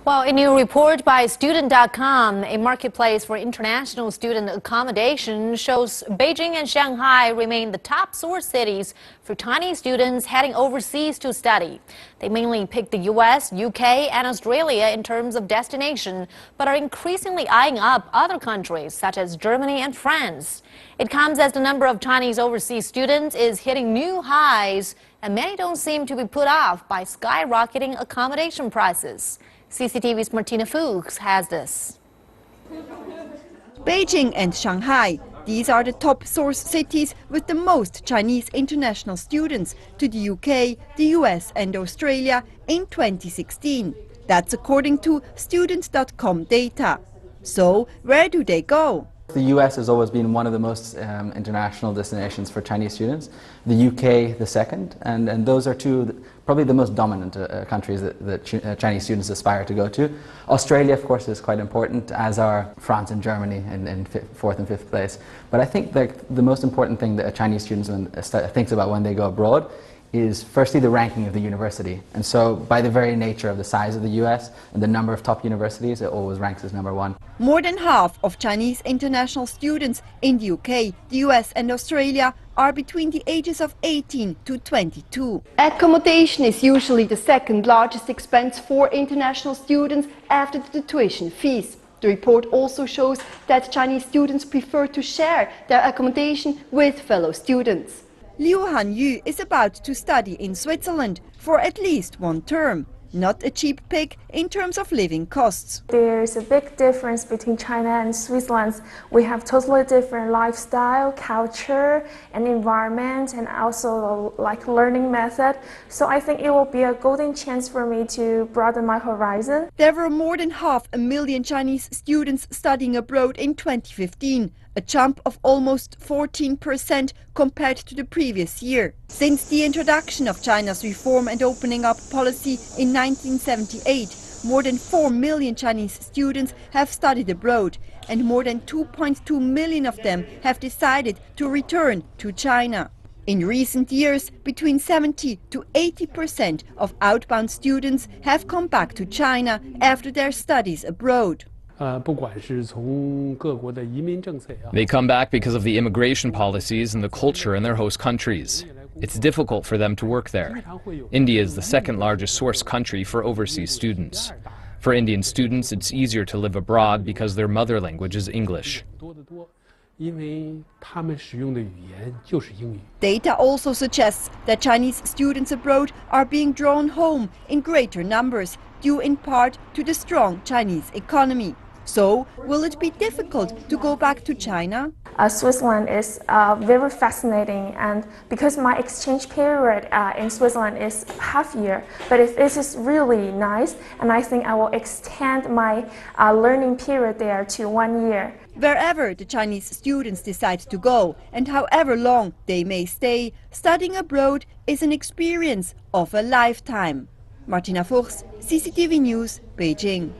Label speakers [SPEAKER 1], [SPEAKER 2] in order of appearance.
[SPEAKER 1] Well, a new report by Student.com, a marketplace for international student accommodation, shows Beijing and Shanghai remain the top source cities for Chinese students heading overseas to study. They mainly pick the U.S., U.K., and Australia in terms of destination, but are increasingly eyeing up other countries such as Germany and France. It comes as the number of Chinese overseas students is hitting new highs, and many don't seem to be put off by skyrocketing accommodation prices. CCTV's Martina Fuchs has this.
[SPEAKER 2] Beijing and Shanghai. These are the top source cities with the most Chinese international students to the UK, the US and Australia in 2016. That's according to Student.com data. So where do they go?
[SPEAKER 3] The US has always been one of the most international destinations for Chinese students, the UK the second, and those are probably the most dominant countries that Chinese students aspire to go to. Australia, of course, is quite important, as are France and Germany in fourth and fifth place. But I think that the most important thing that a Chinese student thinks about when they go abroad is firstly the ranking of the university. And so by the very nature of the size of the US and the number of top universities, it always ranks as number one.
[SPEAKER 2] More than half of Chinese international students in the UK, the US and Australia are between the ages of 18 to 22. Accommodation is usually the second largest expense for international students after the tuition fees. The report also shows that Chinese students prefer to share their accommodation with fellow students. Liu Hanyu is about to study in Switzerland for at least one term. Not a cheap pick in terms of living costs.
[SPEAKER 4] There's a big difference between China and Switzerland. We have totally different lifestyle, culture, and environment, and also like learning method. So I think it will be a golden chance for me to broaden my horizon.
[SPEAKER 2] There were more than 500,000 Chinese students studying abroad in 2015. A jump of almost 14% compared to the previous year. Since the introduction of China's reform and opening up policy in 1978, more than 4 million Chinese students have studied abroad, and more than 2.2 million of them have decided to return to China. In recent years, between 70 to 80% of outbound students have come back to China after their studies abroad.
[SPEAKER 5] They come back because of the immigration policies and the culture in their host countries. It's difficult for them to work there. India is the second largest source country for overseas students. For Indian students, it's easier to live abroad because their mother language is English.
[SPEAKER 2] Data also suggests that Chinese students abroad are being drawn home in greater numbers, due in part to the strong Chinese economy. So, will it be difficult to go back to China?
[SPEAKER 4] Switzerland is very fascinating, and because my exchange period in Switzerland is half year, but it is really nice, and I think I will extend my learning period there to 1 year.
[SPEAKER 2] Wherever the Chinese students decide to go, and however long they may stay, studying abroad is an experience of a lifetime. Martina Fuchs, CCTV News, Beijing.